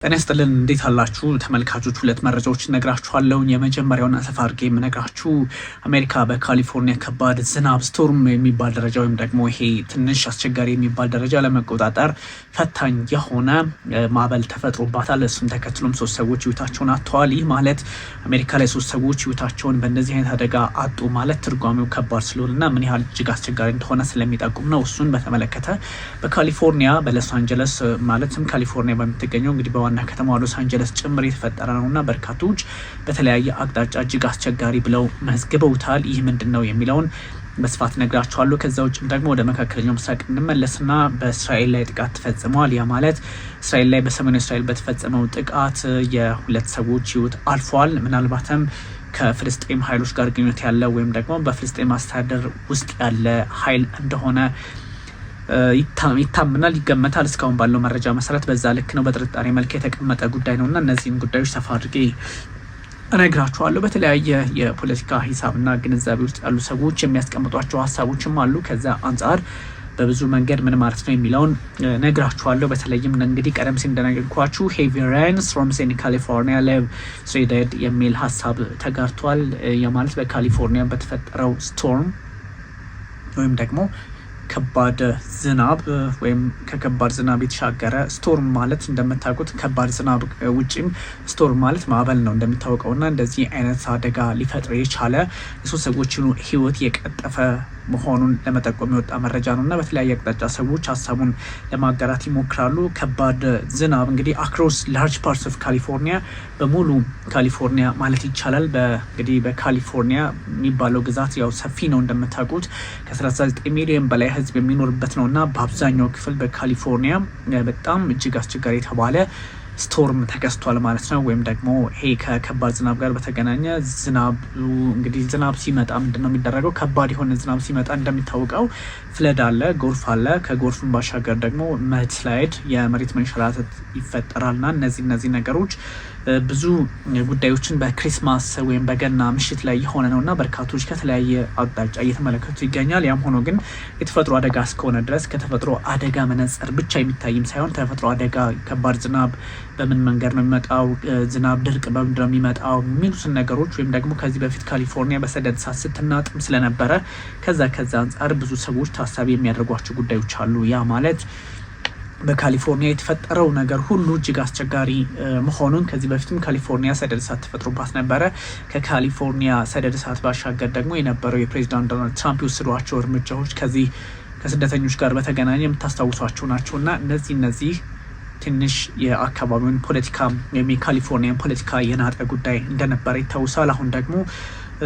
ተነስተልን እንዴት አላችሁ ተመልካቾች? ሁለት መረጃዎችን ነግራችኋለሁ። የመጀመሪያውን አሰፋርጌ የምነግራችሁ አሜሪካ በካሊፎርኒያ ከባድ ዝናብ ስቶርም የሚባል ደረጃ ወይም ደግሞ ይሄ ትንሽ አስቸጋሪ የሚባል ደረጃ ለመቆጣጠር ፈታኝ የሆነ ማዕበል ተፈጥሮባታል። እሱን ተከትሎም 3 ሰዎች ህይወታቸውን አጥተዋል። ይህ ማለት አሜሪካ ላይ 3 ሰዎች ህይወታቸውን በእንደዚህ አይነት አደጋ አጡ ማለት ትርጓሜው ከባድ ስለሆነና ምን ያህል እጅግ አስቸጋሪ እንደሆነ ስለሚጠቁም ነው። እሱን በተመለከተ በካሊፎርኒያ በሎስ አንጀለስ ማለትም ካሊፎርኒያ በምትገኘው እንግዲህ ዋና ከተማ ሎስ አንጀለስ ጭምር የተፈጠረ ነውና በርካቶች በተለያየ አቅጣጫ እጅግ አስቸጋሪ ብለው መዝግበውታል። ይህ ምንድነው የሚለውን በስፋት ነግራችኋለሁ። ከዛ ውጭም ደግሞ ወደ መካከለኛው ምስራቅ እንመለስና በእስራኤል ላይ ጥቃት ተፈጽሟል። ያ ማለት እስራኤል ላይ በሰሜን እስራኤል በተፈጸመው ጥቃት የ2 ሰዎች ህይወት አልፏል። ምናልባትም ከፍልስጤም ኃይሎች ጋር ግንኙነት ያለው ወይም ደግሞ በፍልስጤም አስተዳደር ውስጥ ያለ ኃይል እንደሆነ ይታመናል፣ ይገመታል። እስካሁን ባለው መረጃ መሰረት በዛ ልክ ነው፣ በጥርጣሬ መልክ የተቀመጠ ጉዳይ ነውና እነዚህን ጉዳዮች ሰፋ አድርጌ እነግራችኋለሁ። በተለያየ የፖለቲካ ሂሳብና ግንዛቤ ውስጥ ያሉ ሰዎች የሚያስቀምጧቸው ሀሳቦችም አሉ። ከዛ አንጻር በብዙ መንገድ ምን ማለት ነው የሚለውን ነግራችኋለሁ። በተለይም እንግዲህ ቀደም ሲል እንደነገርኳችሁ ሄቪ ሬንስ ፍሮም ሴኒ ካሊፎርኒያ ሌቭ ስሬደድ የሚል ሀሳብ ተጋርቷል። የማለት በካሊፎርኒያ በተፈጠረው ስቶርም ወይም ደግሞ ከባድ ዝናብ ወይም ከከባድ ዝናብ የተሻገረ ስቶርም ማለት እንደምታውቁት ከባድ ዝናብ ውጪም ስቶርም ማለት ማዕበል ነው እንደሚታወቀውና እንደዚህ አይነት አደጋ ሊፈጥር የቻለ የ3 ሰዎችን ህይወት የቀጠፈ መሆኑን ለመጠቆም የወጣ መረጃ ነውና በተለያየ አቅጣጫ ሰዎች ሀሳቡን ለማጋራት ይሞክራሉ። ከባድ ዝናብ እንግዲህ አክሮስ ላርጅ ፓርትስ ኦፍ ካሊፎርኒያ በሙሉ ካሊፎርኒያ ማለት ይቻላል። እንግዲህ በካሊፎርኒያ የሚባለው ግዛት ያው ሰፊ ነው እንደምታውቁት ከ39 ሚሊዮን በላይ ህዝብ የሚኖርበት ነውና በአብዛኛው ክፍል በካሊፎርኒያ በጣም እጅግ አስቸጋሪ የተባለ ስቶርም ተከስቷል ማለት ነው። ወይም ደግሞ ይሄ ከከባድ ዝናብ ጋር በተገናኘ እንግዲህ ዝናብ ሲመጣ ምንድነው የሚደረገው? ከባድ የሆነ ዝናብ ሲመጣ እንደሚታወቀው ፍለድ አለ፣ ጎርፍ አለ። ከጎርፍን ባሻገር ደግሞ መድስላይድ የመሬት መንሸራተት ይፈጠራልና እነዚህ ነገሮች ብዙ ጉዳዮችን በክሪስማስ ወይም በገና ምሽት ላይ የሆነ ነውና በርካቶች ከተለያየ አቅጣጫ እየተመለከቱ ይገኛል። ያም ሆኖ ግን የተፈጥሮ አደጋ እስከሆነ ድረስ ከተፈጥሮ አደጋ መነጽር ብቻ የሚታይም ሳይሆን ተፈጥሮ አደጋ ከባድ ዝናብ በምን መንገድ ነው የሚመጣው፣ ዝናብ ድርቅ በምንድን ነው የሚመጣው የሚሉትን ነገሮች ወይም ደግሞ ከዚህ በፊት ካሊፎርኒያ በሰደድ እሳት ስትናጥም ስለነበረ ከዛ አንጻር ብዙ ሰዎች ታሳቢ የሚያደርጓቸው ጉዳዮች አሉ። ያ ማለት በካሊፎርኒያ የተፈጠረው ነገር ሁሉ እጅግ አስቸጋሪ መሆኑን ከዚህ በፊትም ካሊፎርኒያ ሰደድ እሳት ተፈጥሮባት ነበረ። ከካሊፎርኒያ ሰደድ እሳት ባሻገር ደግሞ የነበረው የፕሬዚዳንት ዶናልድ ትራምፕ የወሰዷቸው እርምጃዎች ከዚህ ከስደተኞች ጋር በተገናኘ የምታስታውሷቸው ናቸውና እነዚህ ትንሽ የአካባቢውን ፖለቲካ ወይም የካሊፎርኒያን ፖለቲካ የናጠ ጉዳይ እንደነበረ ይታወሳል። አሁን ደግሞ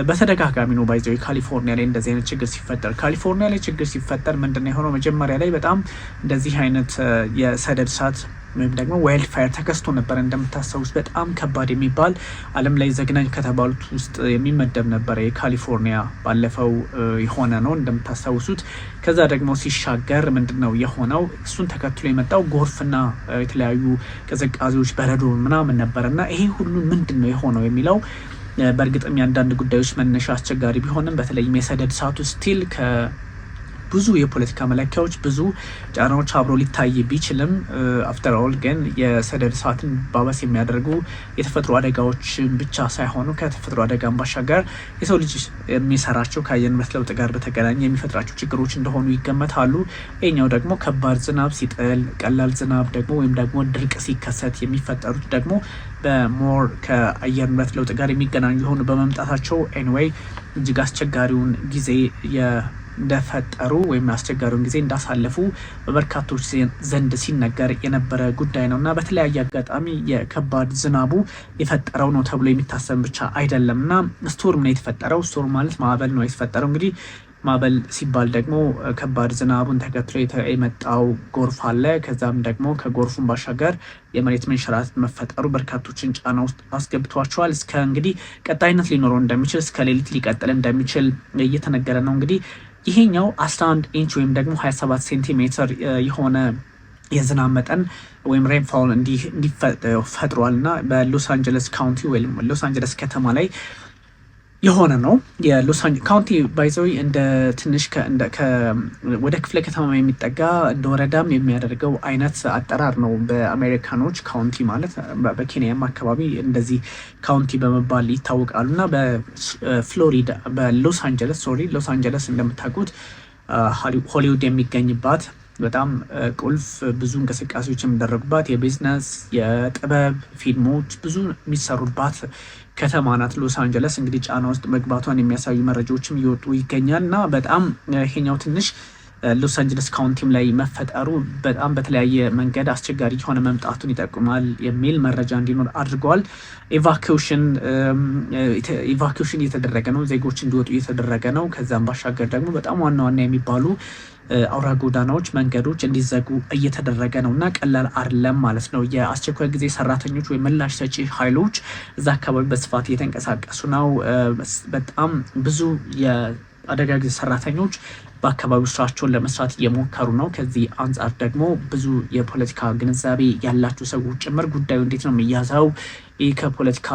በተደጋጋሚ ነው ባይዘው ካሊፎርኒያ ላይ እንደዚህ አይነት ችግር ሲፈጠር ካሊፎርኒያ ላይ ችግር ሲፈጠር ምንድነው የሆነው? መጀመሪያ ላይ በጣም እንደዚህ አይነት የሰደድ እሳት ወይም ደግሞ ዋይልድ ፋየር ተከስቶ ነበር። እንደምታስታውስ በጣም ከባድ የሚባል ዓለም ላይ ዘግናኝ ከተባሉት ውስጥ የሚመደብ ነበር የካሊፎርኒያ ባለፈው የሆነ ነው እንደምታስታውሱት። ከዛ ደግሞ ሲሻገር ምንድነው የሆነው? እሱን ተከትሎ የመጣው ጎርፍና የተለያዩ ቅዝቃዜዎች፣ በረዶ ምናምን ነበርና ይሄ ሁሉ ምንድነው የሆነው የሚለው በእርግጥም የአንዳንድ ጉዳዮች መነሻ አስቸጋሪ ቢሆንም በተለይም የሰደድ እሳቱ ስቲል ብዙ የፖለቲካ መለኪያዎች ብዙ ጫናዎች አብሮ ሊታይ ቢችልም አፍተር ኦል ግን የሰደድ እሳትን ባባስ የሚያደርጉ የተፈጥሮ አደጋዎች ብቻ ሳይሆኑ ከተፈጥሮ አደጋን ባሻገር የሰው ልጅ የሚሰራቸው ከአየር ንብረት ለውጥ ጋር በተገናኘ የሚፈጥራቸው ችግሮች እንደሆኑ ይገመታሉ። ይህኛው ደግሞ ከባድ ዝናብ ሲጥል፣ ቀላል ዝናብ ደግሞ ወይም ደግሞ ድርቅ ሲከሰት የሚፈጠሩት ደግሞ በሞር ከአየር ንብረት ለውጥ ጋር የሚገናኙ የሆኑ በመምጣታቸው ኤኒዌይ እጅግ አስቸጋሪውን ጊዜ እንደፈጠሩ ወይም አስቸጋሪውን ጊዜ እንዳሳለፉ በበርካቶች ዘንድ ሲነገር የነበረ ጉዳይ ነውና በተለያየ አጋጣሚ የከባድ ዝናቡ የፈጠረው ነው ተብሎ የሚታሰብ ብቻ አይደለምና ስቶርም ነው የተፈጠረው። ስቶርም ማለት ማዕበል ነው የተፈጠረው። እንግዲህ ማዕበል ሲባል ደግሞ ከባድ ዝናቡን ተከትሎ የመጣው ጎርፍ አለ። ከዛም ደግሞ ከጎርፉን ባሻገር የመሬት መንሸራተት መፈጠሩ በርካቶችን ጫና ውስጥ አስገብቷቸዋል። እስከ እንግዲህ ቀጣይነት ሊኖረው እንደሚችል እስከ ሌሊት ሊቀጥል እንደሚችል እየተነገረ ነው። እንግዲህ ይሄኛው 11 ኢንች ወይም ደግሞ 27 ሴንቲሜትር የሆነ የዝናብ መጠን ወይም ሬንፋል እንዲፈጥሯልና በሎስ አንጀለስ ካውንቲ ወይም ሎስ አንጀለስ ከተማ ላይ የሆነ ነው። የሎስ አንጀለስ ካውንቲ ባይዘዊ እንደ ትንሽ ወደ ክፍለ ከተማ የሚጠጋ እንደ ወረዳም የሚያደርገው አይነት አጠራር ነው በአሜሪካኖች። ካውንቲ ማለት በኬንያም አካባቢ እንደዚህ ካውንቲ በመባል ይታወቃሉ። እና በፍሎሪዳ በሎስ አንጀለስ እንደምታውቁት ሆሊውድ የሚገኝባት በጣም ቁልፍ ብዙ እንቅስቃሴዎች የሚደረጉባት የቢዝነስ የጥበብ ፊልሞች ብዙ የሚሰሩባት ከተማ ናት ሎስ አንጀለስ። እንግዲህ ጫና ውስጥ መግባቷን የሚያሳዩ መረጃዎችም እየወጡ ይገኛል። እና በጣም ይሄኛው ትንሽ ሎስ አንጀለስ ካውንቲም ላይ መፈጠሩ በጣም በተለያየ መንገድ አስቸጋሪ የሆነ መምጣቱን ይጠቁማል የሚል መረጃ እንዲኖር አድርገዋል። ኢቫኩዌሽን እየተደረገ ነው፣ ዜጎች እንዲወጡ እየተደረገ ነው። ከዛም ባሻገር ደግሞ በጣም ዋና ዋና የሚባሉ አውራ ጎዳናዎች፣ መንገዶች እንዲዘጉ እየተደረገ ነው እና ቀላል አይደለም ማለት ነው። የአስቸኳይ ጊዜ ሰራተኞች ወይም ምላሽ ሰጪ ኃይሎች እዛ አካባቢ በስፋት እየተንቀሳቀሱ ነው። በጣም ብዙ የአደጋ ጊዜ ሰራተኞች በአካባቢው ስራቸውን ለመስራት እየሞከሩ ነው። ከዚህ አንጻር ደግሞ ብዙ የፖለቲካ ግንዛቤ ያላቸው ሰዎች ጭምር ጉዳዩ እንዴት ነው የሚያዘው፣ ይህ ከፖለቲካ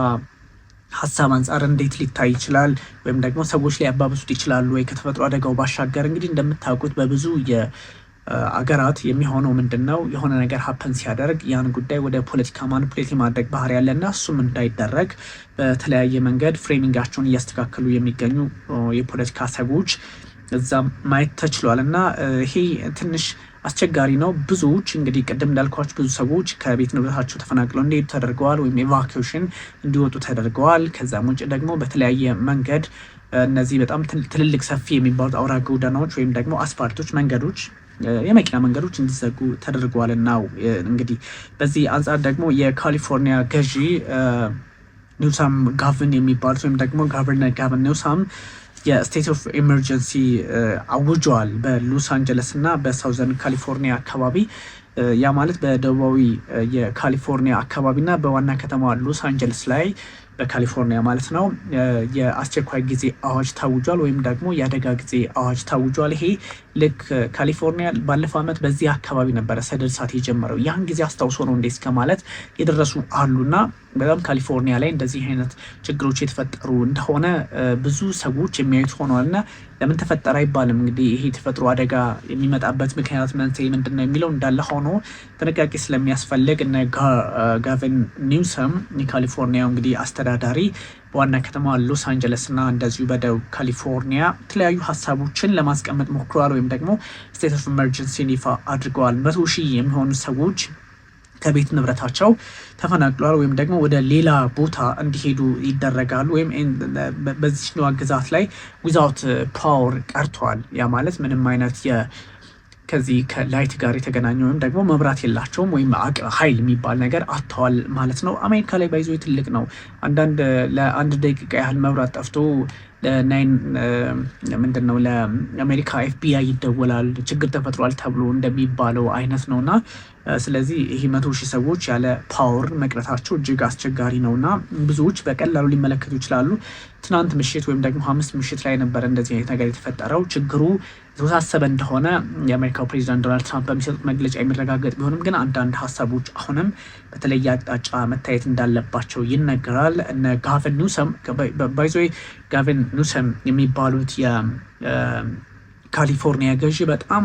ሀሳብ አንጻር እንዴት ሊታይ ይችላል፣ ወይም ደግሞ ሰዎች ሊያባብሱት ይችላሉ ወይ ከተፈጥሮ አደጋው ባሻገር። እንግዲህ እንደምታውቁት በብዙ የአገራት የሚሆነው ምንድን ነው የሆነ ነገር ሀፐን ሲያደርግ ያን ጉዳይ ወደ ፖለቲካ ማኒፑሌት የማድረግ ባህሪ ያለና እሱም እንዳይደረግ በተለያየ መንገድ ፍሬሚንጋቸውን እያስተካከሉ የሚገኙ የፖለቲካ ሰዎች እዛም ማየት ተችሏል። እና ይሄ ትንሽ አስቸጋሪ ነው። ብዙዎች እንግዲህ ቅድም እንዳልኳቸው ብዙ ሰዎች ከቤት ንብረታቸው ተፈናቅለው እንዲሄዱ ተደርገዋል፣ ወይም ኤቫኩዌሽን እንዲወጡ ተደርገዋል። ከዛም ውጭ ደግሞ በተለያየ መንገድ እነዚህ በጣም ትልልቅ ሰፊ የሚባሉት አውራ ጎዳናዎች ወይም ደግሞ አስፓልቶች፣ መንገዶች፣ የመኪና መንገዶች እንዲዘጉ ተደርገዋል። እና እንግዲህ በዚህ አንጻር ደግሞ የካሊፎርኒያ ገዢ ኒውሳም ጋቨን የሚባሉት ወይም ደግሞ ጋቨርነር ጋቨን ኒውሳም የስቴት ኦፍ ኤመርጀንሲ አውጀዋል በሎስ አንጀለስ እና በሳውዘርን ካሊፎርኒያ አካባቢ። ያ ማለት በደቡባዊ የካሊፎርኒያ አካባቢና በዋና ከተማ ሎስ አንጀለስ ላይ በካሊፎርኒያ ማለት ነው የአስቸኳይ ጊዜ አዋጅ ታውጇል፣ ወይም ደግሞ የአደጋ ጊዜ አዋጅ ታውጇል። ይሄ ልክ ካሊፎርኒያ ባለፈው ዓመት በዚህ አካባቢ ነበረ ሰደድ እሳት የጀመረው። ያን ጊዜ አስታውሶ ነው እንዴ እስከ ማለት የደረሱ አሉና በጣም ካሊፎርኒያ ላይ እንደዚህ አይነት ችግሮች የተፈጠሩ እንደሆነ ብዙ ሰዎች የሚያዩት ሆኗል። እና ለምን ተፈጠረ አይባልም። እንግዲህ ይሄ የተፈጥሮ አደጋ የሚመጣበት ምክንያት መንስኤ ምንድን ነው የሚለው እንዳለ ሆኖ ጥንቃቄ ስለሚያስፈልግ እነ ጋቨን ኒውሰም የካሊፎርኒያ እንግዲህ አስተዳዳሪ በዋና ከተማ ሎስ አንጀለስ እና እንደዚሁ በደቡብ ካሊፎርኒያ የተለያዩ ሀሳቦችን ለማስቀመጥ ሞክረዋል፣ ወይም ደግሞ ስቴት ኦፍ ኢመርጀንሲን ይፋ አድርገዋል። 100,000 የሚሆኑ ሰዎች ከቤት ንብረታቸው ተፈናቅለዋል፣ ወይም ደግሞ ወደ ሌላ ቦታ እንዲሄዱ ይደረጋሉ፣ ወይም በዚህኛዋ ግዛት ላይ ዊዛውት ፓወር ቀርተዋል። ያ ማለት ምንም አይነት ከዚህ ከላይት ጋር የተገናኘ ወይም ደግሞ መብራት የላቸውም ወይም ኃይል የሚባል ነገር አጥተዋል ማለት ነው። አሜሪካ ላይ ባይዞ ትልቅ ነው። ለአንድ ደቂቃ ያህል መብራት ጠፍቶ ምንድን ነው ለአሜሪካ FBI ይደወላል ችግር ተፈጥሯል ተብሎ እንደሚባለው አይነት ነውና ስለዚህ ይሄ 100,000 ሰዎች ያለ ፓወር መቅረታቸው እጅግ አስቸጋሪ ነውና ብዙዎች በቀላሉ ሊመለከቱ ይችላሉ። ትናንት ምሽት ወይም ደግሞ ሐሙስ ምሽት ላይ ነበር እንደዚህ አይነት ነገር የተፈጠረው። ችግሩ የተወሳሰበ እንደሆነ የአሜሪካው ፕሬዚዳንት ዶናልድ ትራምፕ በሚሰጡት መግለጫ የሚረጋገጥ ቢሆንም ግን አንዳንድ ሀሳቦች አሁንም በተለየ አቅጣጫ መታየት እንዳለባቸው ይነገራል። እነ ጋቨን ኒውሰም ጋቨን ኒውሰም የሚባሉት ካሊፎርኒያ ገዢ በጣም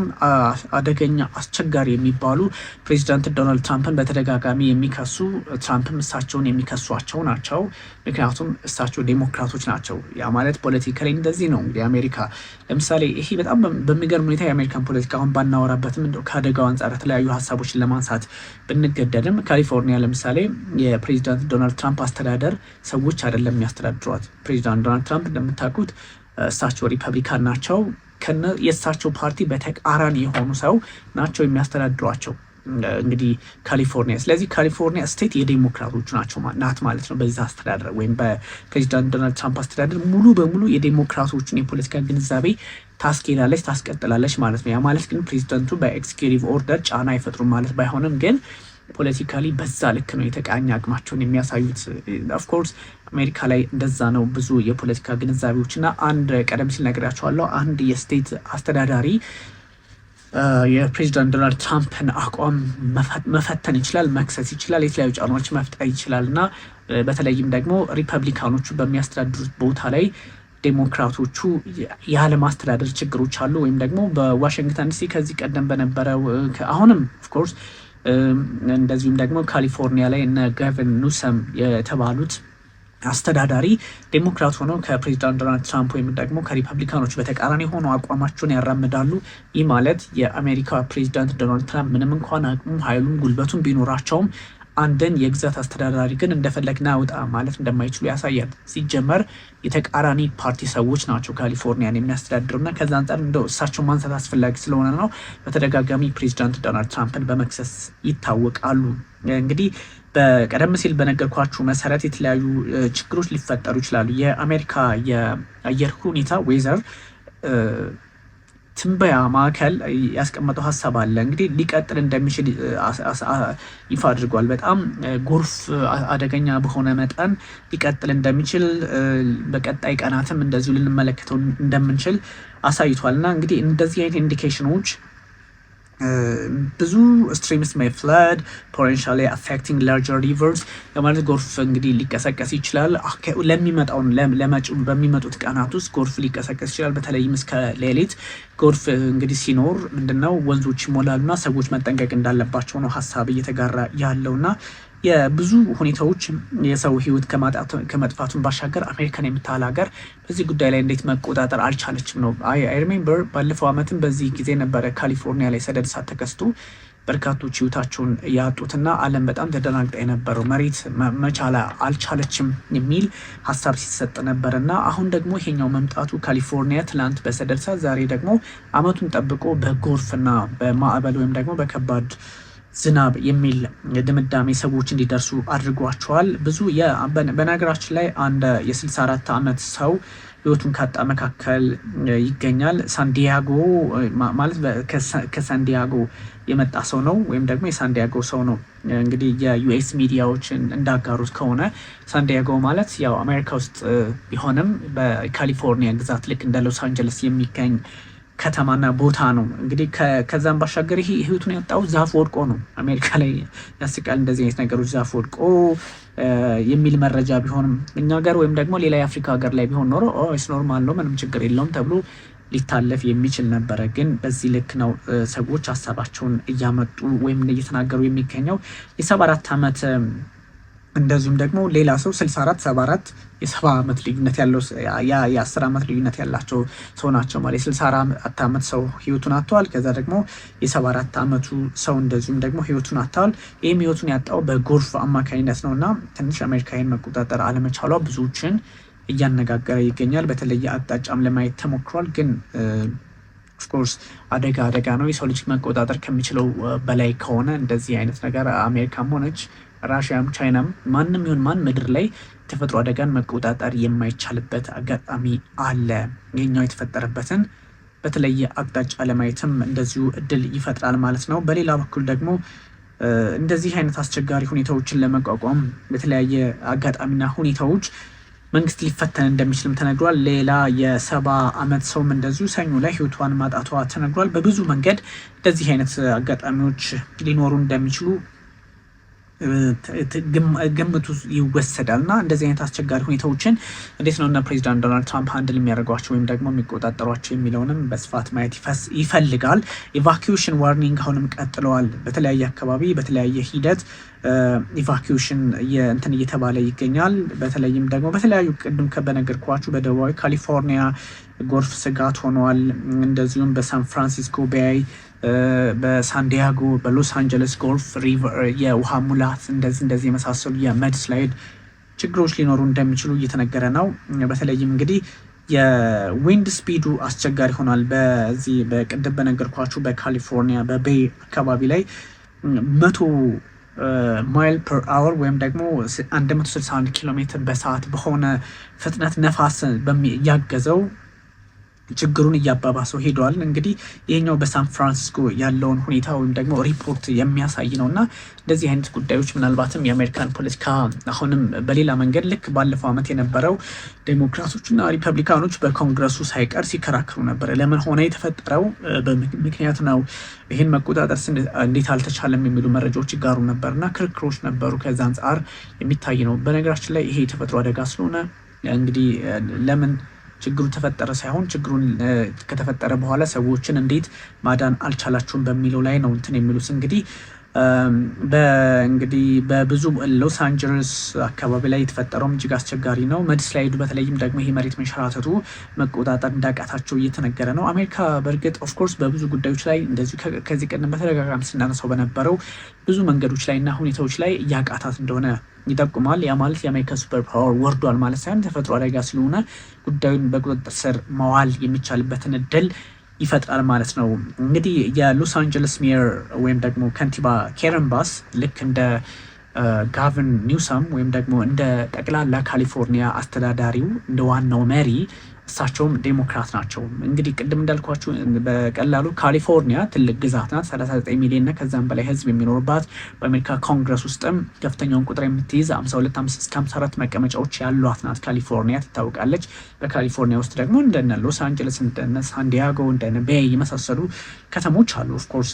አደገኛ አስቸጋሪ የሚባሉ ፕሬዚዳንት ዶናልድ ትራምፕን በተደጋጋሚ የሚከሱ ትራምፕም እሳቸውን የሚከሷቸው ናቸው። ምክንያቱም እሳቸው ዴሞክራቶች ናቸው። ያ ማለት ፖለቲካሊ እንደዚህ ነው እንግዲህ አሜሪካ። ለምሳሌ ይሄ በጣም በሚገርም ሁኔታ የአሜሪካን ፖለቲካ አሁን ባናወራበትም ከአደጋው አንጻር የተለያዩ ሀሳቦችን ለማንሳት ብንገደድም ካሊፎርኒያ ለምሳሌ የፕሬዚዳንት ዶናልድ ትራምፕ አስተዳደር ሰዎች አይደለም የሚያስተዳድሯት። ፕሬዚዳንት ዶናልድ ትራምፕ እንደምታውቁት እሳቸው ሪፐብሊካን ናቸው። የእሳቸው ፓርቲ በተቃራኒ የሆኑ ሰው ናቸው የሚያስተዳድሯቸው እንግዲህ ካሊፎርኒያ። ስለዚህ ካሊፎርኒያ ስቴት የዴሞክራቶቹ ናት ማለት ነው። በዚህ አስተዳደር ወይም በፕሬዚዳንት ዶናልድ ትራምፕ አስተዳደር ሙሉ በሙሉ የዴሞክራቶቹን የፖለቲካ ግንዛቤ ታስኬዳለች፣ ታስቀጥላለች ማለት ነው። ያ ማለት ግን ፕሬዚዳንቱ በኤክስኪዩቲቭ ኦርደር ጫና አይፈጥሩም ማለት ባይሆንም ግን ፖለቲካሊ በዛ ልክ ነው የተቃኘ አቅማቸውን የሚያሳዩት። ኦፍኮርስ አሜሪካ ላይ እንደዛ ነው ብዙ የፖለቲካ ግንዛቤዎች እና አንድ ቀደም ሲል ነግራቸዋለሁ። አንድ የስቴት አስተዳዳሪ የፕሬዚዳንት ዶናልድ ትራምፕን አቋም መፈተን ይችላል፣ መክሰስ ይችላል፣ የተለያዩ ጫናዎች መፍጠር ይችላል እና በተለይም ደግሞ ሪፐብሊካኖቹ በሚያስተዳድሩት ቦታ ላይ ዴሞክራቶቹ ያለማስተዳደር ችግሮች አሉ። ወይም ደግሞ በዋሽንግተን ዲሲ ከዚህ ቀደም በነበረው አሁንም ኦፍኮርስ እንደዚሁም ደግሞ ካሊፎርኒያ ላይ እነ ጋቨን ኒውሰም የተባሉት አስተዳዳሪ ዴሞክራት ሆነው ከፕሬዚዳንት ዶናልድ ትራምፕ ወይም ደግሞ ከሪፐብሊካኖች በተቃራኒ ሆነው አቋማቸውን ያራምዳሉ። ይህ ማለት የአሜሪካ ፕሬዚዳንት ዶናልድ ትራምፕ ምንም እንኳን አቅሙም ኃይሉም ጉልበቱም ቢኖራቸውም አንድን የግዛት አስተዳዳሪ ግን እንደፈለግና ውጣ ማለት እንደማይችሉ ያሳያል። ሲጀመር የተቃራኒ ፓርቲ ሰዎች ናቸው ካሊፎርኒያን የሚያስተዳድሩና ከዛ አንጻር እንደው እሳቸው ማንሳት አስፈላጊ ስለሆነ ነው በተደጋጋሚ ፕሬዚዳንት ዶናልድ ትራምፕን በመክሰስ ይታወቃሉ። እንግዲህ በቀደም ሲል በነገርኳችሁ መሰረት የተለያዩ ችግሮች ሊፈጠሩ ይችላሉ። የአሜሪካ የአየር ሁኔታ ዌዘር ትንበያ ማዕከል ያስቀመጠው ሀሳብ አለ። እንግዲህ ሊቀጥል እንደሚችል ይፋ አድርጓል። በጣም ጎርፍ አደገኛ በሆነ መጠን ሊቀጥል እንደሚችል በቀጣይ ቀናትም እንደዚሁ ልንመለከተው እንደምንችል አሳይቷል እና እንግዲህ እንደዚህ አይነት ኢንዲኬሽኖች ብዙ ስትሪምስ ሜይ ፍለድ ፖቴንሻሊ አፌክቲንግ ላርጀር ሪቨርስ ለማለት ጎርፍ እንግዲህ ሊቀሰቀስ ይችላል። ለሚመጣውን ለመጪው በሚመጡት ቀናት ውስጥ ጎርፍ ሊቀሰቀስ ይችላል። በተለይም እስከ ሌሊት ጎርፍ እንግዲህ ሲኖር ምንድነው ወንዞች ይሞላሉና ሰዎች መጠንቀቅ እንዳለባቸው ነው ሀሳብ እየተጋራ ያለውና የብዙ ሁኔታዎች የሰው ሕይወት ከመጥፋቱን ባሻገር አሜሪካን የምታህል ሀገር በዚህ ጉዳይ ላይ እንዴት መቆጣጠር አልቻለችም ነው። አይ ሪሜምበር ባለፈው ዓመትም በዚህ ጊዜ ነበረ ካሊፎርኒያ ላይ ሰደድ እሳት ተከስቶ በርካቶች ሕይወታቸውን ያጡትና ዓለም በጣም ተደናግጣ የነበረው መሬት መቻል አልቻለችም የሚል ሀሳብ ሲሰጥ ነበር እና አሁን ደግሞ ይሄኛው መምጣቱ ካሊፎርኒያ ትላንት በሰደድ እሳት ዛሬ ደግሞ ዓመቱን ጠብቆ በጎርፍና በማዕበል ወይም ደግሞ በከባድ ዝናብ የሚል ድምዳሜ ሰዎች እንዲደርሱ አድርጓቸዋል። ብዙ በነገራችን ላይ አንድ የ64 ዓመት ሰው ህይወቱን ካጣ መካከል ይገኛል። ሳንዲያጎ ማለት ከሳንዲያጎ የመጣ ሰው ነው ወይም ደግሞ የሳንዲያጎ ሰው ነው። እንግዲህ የዩኤስ ሚዲያዎችን እንዳጋሩት ከሆነ ሳንዲያጎ ማለት ያው አሜሪካ ውስጥ ቢሆንም በካሊፎርኒያ ግዛት ልክ እንደ ሎስ አንጀለስ የሚገኝ ከተማና ቦታ ነው። እንግዲህ ከዛም ባሻገር ይሄ ህይወቱን ያጣው ዛፍ ወድቆ ነው። አሜሪካ ላይ ያስቃል እንደዚህ አይነት ነገሮች ዛፍ ወድቆ የሚል መረጃ ቢሆንም እኛ ሀገር ወይም ደግሞ ሌላ የአፍሪካ ሀገር ላይ ቢሆን ኖሮ ኢትስ ኖርማል ነው ምንም ችግር የለውም ተብሎ ሊታለፍ የሚችል ነበረ። ግን በዚህ ልክ ነው ሰዎች ሀሳባቸውን እያመጡ ወይም እየተናገሩ የሚገኘው። የ74 ዓመት እንደዚሁም ደግሞ ሌላ ሰው 64 74 የ70 ዓመት ልዩነት ያለው የ10 ዓመት ልዩነት ያላቸው ሰው ናቸው ማለት የ64 ዓመት ሰው ህይወቱን አጥቷል። ከዛ ደግሞ የ74 ዓመቱ ሰው እንደዚሁም ደግሞ ህይወቱን አጥቷል። ይህም ህይወቱን ያጣው በጎርፍ አማካኝነት ነውና ትንሽ አሜሪካን መቆጣጠር አለመቻሏ ብዙዎችን እያነጋገረ ይገኛል። በተለየ አቅጣጫም ለማየት ተሞክሯል። ግን ኦፍኮርስ አደጋ ነው። የሰው ልጅ መቆጣጠር ከሚችለው በላይ ከሆነ እንደዚህ አይነት ነገር አሜሪካም ሆነች ራሽያም ቻይናም ማንም ይሁን ማን ምድር ላይ ተፈጥሮ አደጋን መቆጣጠር የማይቻልበት አጋጣሚ አለ። ይሄኛው የተፈጠረበትን በተለየ አቅጣጫ ለማየትም እንደዚሁ እድል ይፈጥራል ማለት ነው። በሌላ በኩል ደግሞ እንደዚህ አይነት አስቸጋሪ ሁኔታዎችን ለመቋቋም በተለያየ አጋጣሚና ሁኔታዎች መንግስት ሊፈተን እንደሚችልም ተነግሯል። ሌላ የ70 ዓመት ሰውም እንደዚሁ ሰኞ ላይ ህይወቷን ማጣቷ ተነግሯል። በብዙ መንገድ እንደዚህ አይነት አጋጣሚዎች ሊኖሩ እንደሚችሉ ግምቱ ይወሰዳል እና እንደዚህ አይነት አስቸጋሪ ሁኔታዎችን እንዴት ነው እና ፕሬዚዳንት ዶናልድ ትራምፕ ሃንድል የሚያደርጓቸው ወይም ደግሞ የሚቆጣጠሯቸው የሚለውንም በስፋት ማየት ይፈልጋል። ኢቫኪዩሽን ዋርኒንግ አሁንም ቀጥለዋል። በተለያየ አካባቢ በተለያየ ሂደት ኢቫኪዩሽን እንትን እየተባለ ይገኛል። በተለይም ደግሞ በተለያዩ ቅድም በነገርኳችሁ በደቡባዊ ካሊፎርኒያ ጎርፍ ስጋት ሆኗል። እንደዚሁም በሳን ፍራንሲስኮ ቤይ፣ በሳንዲያጎ፣ በሎስ አንጀለስ ጎርፍ ሪቨር የውሃ ሙላት እንደዚህ የመሳሰሉ የመድ ስላይድ ችግሮች ሊኖሩ እንደሚችሉ እየተነገረ ነው። በተለይም እንግዲህ የዊንድ ስፒዱ አስቸጋሪ ሆኗል። በዚህ በቅድም በነገርኳችሁ በካሊፎርኒያ በቤይ አካባቢ ላይ 100 ማይል ፐር አወር ወይም ደግሞ 161 ኪሎ ሜትር በሰዓት በሆነ ፍጥነት ነፋስ እያገዘው ችግሩን እያባባሰው ሄዷል። እንግዲህ ይሄኛው በሳን ፍራንሲስኮ ያለውን ሁኔታ ወይም ደግሞ ሪፖርት የሚያሳይ ነው እና እንደዚህ አይነት ጉዳዮች ምናልባትም የአሜሪካን ፖለቲካ አሁንም በሌላ መንገድ ልክ ባለፈው ዓመት የነበረው ዴሞክራቶችና ሪፐብሊካኖች በኮንግረሱ ሳይቀር ሲከራከሩ ነበር። ለምን ሆነ የተፈጠረው ምክንያት ነው፣ ይህን መቆጣጠር እንዴት አልተቻለም የሚሉ መረጃዎች ይጋሩ ነበር እና ክርክሮች ነበሩ። ከዛ አንጻር የሚታይ ነው። በነገራችን ላይ ይሄ የተፈጥሮ አደጋ ስለሆነ እንግዲህ ለምን ችግሩ ተፈጠረ ሳይሆን ችግሩን ከተፈጠረ በኋላ ሰዎችን እንዴት ማዳን አልቻላችሁም በሚለው ላይ ነው እንትን የሚሉት እንግዲህ በብዙ ሎስ አንጀለስ አካባቢ ላይ የተፈጠረውም እጅግ አስቸጋሪ ነው። መድስላይዱ በተለይም ደግሞ ይሄ መሬት መንሸራተቱ መቆጣጠር እንዳቃታቸው እየተነገረ ነው። አሜሪካ በእርግጥ ኦፍኮርስ በብዙ ጉዳዮች ላይ እንደዚሁ ከዚህ ቀደም በተደጋጋሚ ስናነሳው በነበረው ብዙ መንገዶች ላይ እና ሁኔታዎች ላይ እያቃታት እንደሆነ ይጠቁማል። ያ ማለት የአሜሪካ ሱፐር ፓወር ወርዷል ማለት ሳይሆን ተፈጥሮ አደጋ ስለሆነ ጉዳዩን በቁጥጥር ስር መዋል የሚቻልበትን እድል ይፈጥራል ማለት ነው። እንግዲህ የሎስ አንጀለስ ሜየር ወይም ደግሞ ከንቲባ ካረን ባስ ልክ እንደ ጋቨን ኒውሰም ወይም ደግሞ እንደ ጠቅላላ ካሊፎርኒያ አስተዳዳሪው እንደ ዋናው መሪ እሳቸውም ዴሞክራት ናቸው። እንግዲህ ቅድም እንዳልኳችሁ በቀላሉ ካሊፎርኒያ ትልቅ ግዛት ናት። 39 ሚሊዮን እና ከዛም በላይ ህዝብ የሚኖርባት በአሜሪካ ኮንግረስ ውስጥም ከፍተኛውን ቁጥር የምትይዝ 52 እስከ 54 መቀመጫዎች ያሏት ናት ካሊፎርኒያ ትታወቃለች። በካሊፎርኒያ ውስጥ ደግሞ እንደነ ሎስ አንጀለስ፣ እንደነ ሳንዲያጎ፣ እንደነ ቤይ የመሳሰሉ ከተሞች አሉ። ኦፍኮርስ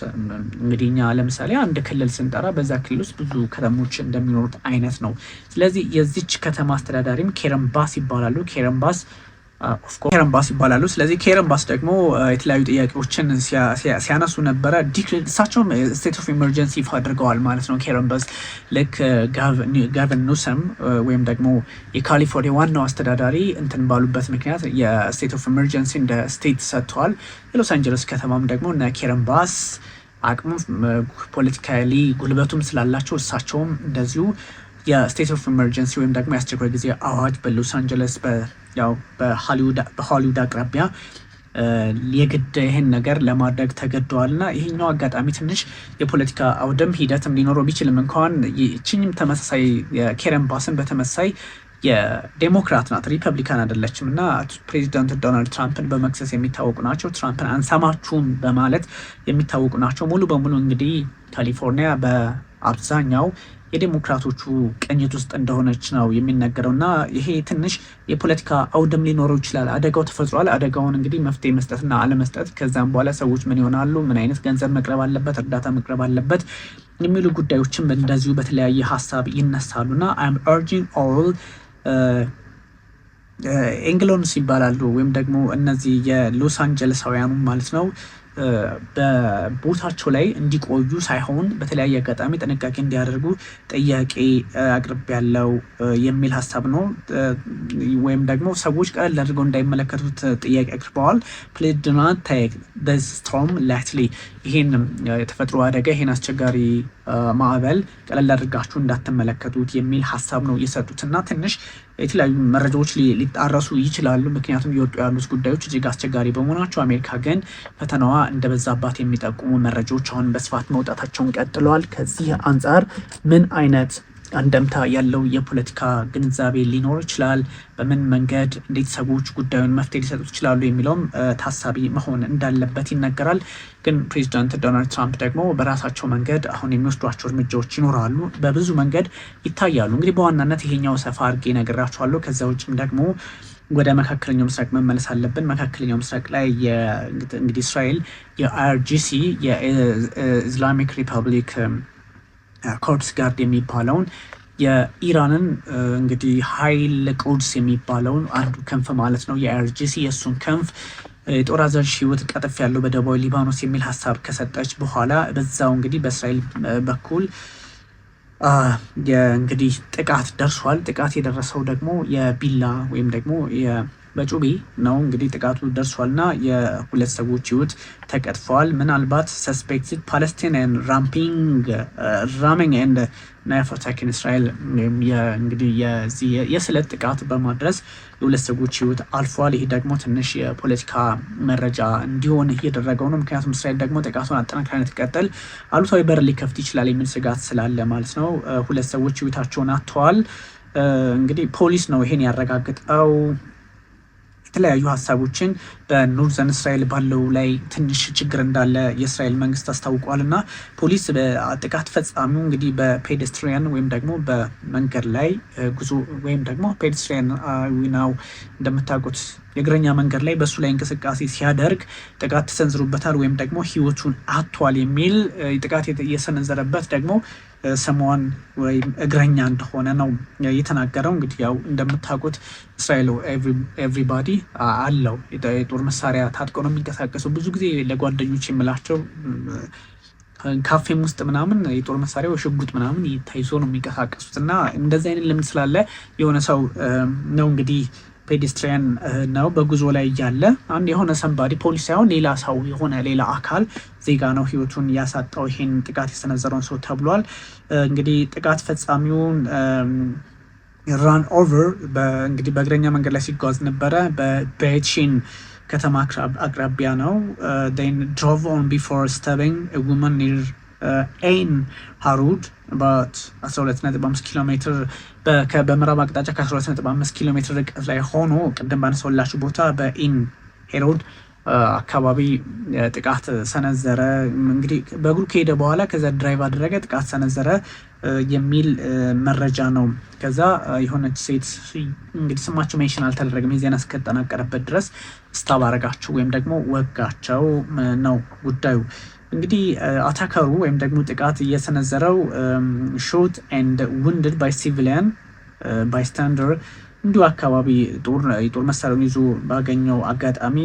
እንግዲህ እኛ ለምሳሌ አንድ ክልል ስንጠራ በዛ ክልል ውስጥ ብዙ ከተሞች እንደሚኖሩት አይነት ነው። ስለዚህ የዚች ከተማ አስተዳዳሪም ካረን ባስ ይባላሉ። ካረን ባስ ይባላሉ። ስለዚህ ካረን ባስ ደግሞ የተለያዩ ጥያቄዎችን ሲያነሱ ነበረ። እሳቸውም ስቴት ኦፍ ኢመርጀንሲ ይፋ አድርገዋል ማለት ነው። ካረን ባስ ልክ ጋቨን ኒውሰም ወይም ደግሞ የካሊፎርኒያ ዋናው አስተዳዳሪ እንትን ባሉበት ምክንያት የስቴት ኦፍ ኢመርጀንሲ እንደ ስቴት ሰጥተዋል። የሎስ አንጀለስ ከተማም ደግሞ እነ ካረን ባስ አቅሙ ፖለቲካሊ ጉልበቱም ስላላቸው እሳቸውም እንደዚሁ የስቴት ኦፍ ኢመርጀንሲ ወይም ደግሞ የአስቸኳይ ጊዜ አዋጅ በሎስ አንጀለስ በሆሊውድ አቅራቢያ የግድ ይህን ነገር ለማድረግ ተገደዋል እና ይሄኛው አጋጣሚ ትንሽ የፖለቲካ አውድም ሂደትም ሊኖረው ቢችልም እንኳን ይችኝም ተመሳሳይ የካረን ባስን በተመሳይ የዴሞክራት ናት፣ ሪፐብሊካን አይደለችም እና ፕሬዚዳንት ዶናልድ ትራምፕን በመክሰስ የሚታወቁ ናቸው። ትራምፕን አንሰማችሁም በማለት የሚታወቁ ናቸው። ሙሉ በሙሉ እንግዲህ ካሊፎርኒያ በአብዛኛው የዴሞክራቶቹ ቅኝት ውስጥ እንደሆነች ነው የሚነገረው እና ይሄ ትንሽ የፖለቲካ አውድም ሊኖረው ይችላል። አደጋው ተፈጥሯል። አደጋውን እንግዲህ መፍትሄ መስጠትና አለመስጠት፣ ከዛም በኋላ ሰዎች ምን ይሆናሉ፣ ምን አይነት ገንዘብ መቅረብ አለበት፣ እርዳታ መቅረብ አለበት የሚሉ ጉዳዮችም እንደዚሁ በተለያየ ሀሳብ ይነሳሉ እና አይም አርጂንግ ኦል ኤንግሎንስ ይባላሉ ወይም ደግሞ እነዚህ የሎስ አንጀለሳውያኑ ማለት ነው በቦታቸው ላይ እንዲቆዩ ሳይሆን በተለያየ አጋጣሚ ጥንቃቄ እንዲያደርጉ ጥያቄ አቅርብ ያለው የሚል ሀሳብ ነው። ወይም ደግሞ ሰዎች ቀለል አድርገው እንዳይመለከቱት ጥያቄ አቅርበዋል። ፕሊዝ ዱ ኖት ቴክ ዚስ ስቶርም ላይትሊ፣ ይህን የተፈጥሮ አደጋ ይህን አስቸጋሪ ማዕበል ቀለል አድርጋችሁ እንዳትመለከቱት የሚል ሀሳብ ነው የሰጡት እና ትንሽ የተለያዩ መረጃዎች ሊጣረሱ ይችላሉ። ምክንያቱም እየወጡ ያሉት ጉዳዮች እጅግ አስቸጋሪ በመሆናቸው አሜሪካ ግን ፈተናዋ እንደበዛባት የሚጠቁሙ መረጃዎች አሁን በስፋት መውጣታቸውን ቀጥለዋል። ከዚህ አንጻር ምን አይነት አንደምታ ያለው የፖለቲካ ግንዛቤ ሊኖር ይችላል፣ በምን መንገድ እንዴት ሰዎች ጉዳዩን መፍትሄ ሊሰጡት ይችላሉ የሚለውም ታሳቢ መሆን እንዳለበት ይነገራል። ግን ፕሬዚዳንት ዶናልድ ትራምፕ ደግሞ በራሳቸው መንገድ አሁን የሚወስዷቸው እርምጃዎች ይኖራሉ፣ በብዙ መንገድ ይታያሉ። እንግዲህ በዋናነት ይሄኛው ሰፋ አድርጌ እነግራችኋለሁ። ከዚያ ውጭም ደግሞ ወደ መካከለኛው ምስራቅ መመለስ አለብን። መካከለኛው ምስራቅ ላይ እንግዲህ እስራኤል የአይአርጂሲ የኢስላሚክ ሪፐብሊክ ኮርፕስ ጋርድ የሚባለውን የኢራንን እንግዲህ ኃይል ቁድስ የሚባለውን አንዱ ክንፍ ማለት ነው የአይአርጂሲ የእሱን ክንፍ የጦር አዛዥ ህይወት ቀጠፍ ያለው በደቡባዊ ሊባኖስ የሚል ሀሳብ ከሰጠች በኋላ በዛው እንግዲህ በእስራኤል በኩል እንግዲህ ጥቃት ደርሷል። ጥቃት የደረሰው ደግሞ የቢላ ወይም ደግሞ በጩቤ ነው። እንግዲህ ጥቃቱ ደርሷልና የሁለት ሰዎች ህይወት ተቀጥፈዋል። ምናልባት ሰስፔክትድ ፓለስቲናን ራሚንግ ኤንድ ናይፍ አታክ ኢን እስራኤል እንግዲህ የስለት ጥቃት በማድረስ የሁለት ሰዎች ህይወት አልፏል። ይህ ደግሞ ትንሽ የፖለቲካ መረጃ እንዲሆን እየደረገው ነው። ምክንያቱም እስራኤል ደግሞ ጥቃቱን አጠናክራ እንድትቀጥል አሉታዊ በር ሊከፍት ይችላል የሚል ስጋት ስላለ ማለት ነው። ሁለት ሰዎች ህይወታቸውን አጥተዋል። እንግዲህ ፖሊስ ነው ይሄን ያረጋግጠው። የተለያዩ ሀሳቦችን በኖርዘርን እስራኤል ባለው ላይ ትንሽ ችግር እንዳለ የእስራኤል መንግስት አስታውቋል እና ፖሊስ በጥቃት ፈጻሚው እንግዲህ በፔዴስትሪያን ወይም ደግሞ በመንገድ ላይ ጉዞ ወይም ደግሞ ፔዴስትሪያን ነው እንደምታውቁት የእግረኛ መንገድ ላይ በሱ ላይ እንቅስቃሴ ሲያደርግ ጥቃት ተሰንዝሮበታል ወይም ደግሞ ህይወቱን አጥቷል የሚል ጥቃት የሰነዘረበት ደግሞ ሰሞን ወይም እግረኛ እንደሆነ ነው የተናገረው። እንግዲህ ያው እንደምታውቁት እስራኤል ኤቭሪባዲ አለው የጦር መሳሪያ ታጥቆ ነው የሚንቀሳቀሰው። ብዙ ጊዜ ለጓደኞች የምላቸው ካፌም ውስጥ ምናምን የጦር መሳሪያ ሽጉጥ ምናምን ተይዞ ነው የሚንቀሳቀሱት እና እንደዚህ አይነት ልምድ ስላለ የሆነ ሰው ነው እንግዲህ ፔዴስትሪያን ነው በጉዞ ላይ እያለ አንድ የሆነ ሰንባዲ ፖሊስ ሳይሆን ሌላ ሰው የሆነ ሌላ አካል ዜጋ ነው ህይወቱን ያሳጣው ይሄን ጥቃት የሰነዘረውን ሰው ተብሏል። እንግዲህ ጥቃት ፈጻሚውን ራን ኦቨር እንግዲህ በእግረኛ መንገድ ላይ ሲጓዝ ነበረ በቤትሺን ከተማ አቅራቢያ ነው። then drove on before stabbing a woman near ኤን ሃሩድ about 12.5 ኪሎ ሜትር በምዕራብ አቅጣጫ ከ12.5 ኪሎ ሜትር ርቀት ላይ ሆኖ ቅድም ባነሳሁላችሁ ቦታ በኢን ሄሮድ አካባቢ ጥቃት ሰነዘረ። እንግዲህ በእግሩ ከሄደ በኋላ ከዛ ድራይቭ አደረገ፣ ጥቃት ሰነዘረ የሚል መረጃ ነው። ከዛ የሆነች ሴት እንግዲህ ስማቸው ሜንሽን አልተደረገም የዜና እስከተጠናቀረበት ድረስ ስታብ አረጋቸው ወይም ደግሞ ወጋቸው ነው ጉዳዩ። እንግዲህ አታከሩ ወይም ደግሞ ጥቃት እየሰነዘረው ሾት ኤንድ ውንድድ ባይ ሲቪሊያን ባይስታንደር እንዲሁ አካባቢ የጦር መሳሪያውን ይዞ ባገኘው አጋጣሚ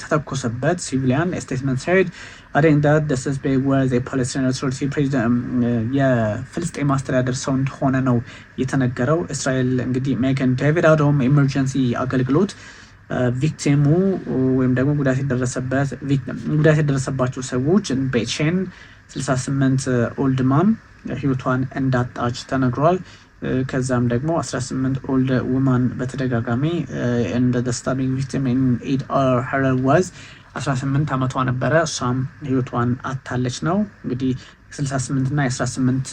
ተተኮሰበት። ሲቪሊያን ስቴትመንት ሳይድ አደንዳት ደስስቤ ወዝ የፓለስቲን አውቶሪቲ ፕሬዚደንት የፍልስጤም አስተዳደር ሰው እንደሆነ ነው የተነገረው። እስራኤል እንግዲህ ሜገን ዴቪድ አዶም ኤመርጀንሲ አገልግሎት ቪክቲሙ ወይም ደግሞ ጉዳት የደረሰባቸው ሰዎች ቤትሼን 68 ኦልድ ማም ህይወቷን እንዳጣች ተነግሯል። ከዛም ደግሞ 18 ኦልድ ውማን በተደጋጋሚ እንደ ስታቢንግ ቪክቲም ኢድ አር ሀረር ዋዝ 18 ዓመቷ ነበረ፣ እሷም ህይወቷን አታለች ነው እንግዲህ 68 እና የ18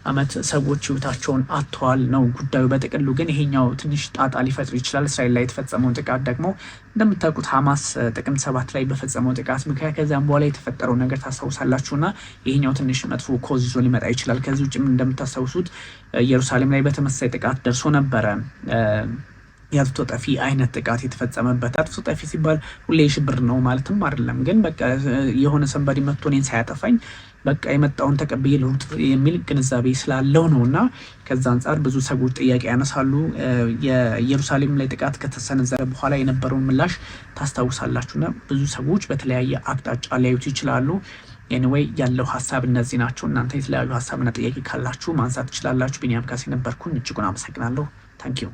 ዓመት ሰዎች ህይወታቸውን አጥተዋል ነው ጉዳዩ። በጥቅሉ ግን ይሄኛው ትንሽ ጣጣ ሊፈጥር ይችላል። እስራኤል ላይ የተፈጸመው ጥቃት ደግሞ እንደምታውቁት ሐማስ ጥቅምት 7 ላይ በፈጸመው ጥቃት ምክንያት ከዛም በኋላ የተፈጠረው ነገር ታስታውሳላችሁና ይሄኛው ትንሽ መጥፎ ኮዝ ይዞ ሊመጣ ይችላል። ከዚህ ውጭም እንደምታስታውሱት ኢየሩሳሌም ላይ በተመሳሳይ ጥቃት ደርሶ ነበረ። የአጥፍቶ ጠፊ አይነት ጥቃት የተፈጸመበት። አጥፍቶ ጠፊ ሲባል ሁሌ ሽብር ነው ማለትም አይደለም፣ ግን በቃ የሆነ ሰንበዲ መጥቶ እኔን ሳያጠፋኝ በቃ የመጣውን ተቀብዬ ልውጥ የሚል ግንዛቤ ስላለው ነው። እና ከዛ አንጻር ብዙ ሰዎች ጥያቄ ያነሳሉ። የኢየሩሳሌም ላይ ጥቃት ከተሰነዘረ በኋላ የነበረውን ምላሽ ታስታውሳላችሁና ብዙ ሰዎች በተለያየ አቅጣጫ ሊያዩት ይችላሉ። ኤኒዌይ ያለው ሀሳብ እነዚህ ናቸው። እናንተ የተለያዩ ሀሳብና ጥያቄ ካላችሁ ማንሳት ትችላላችሁ። ቢኒያም ካሴ ነበርኩኝ። እጅጉን አመሰግናለሁ። ታንኪዩ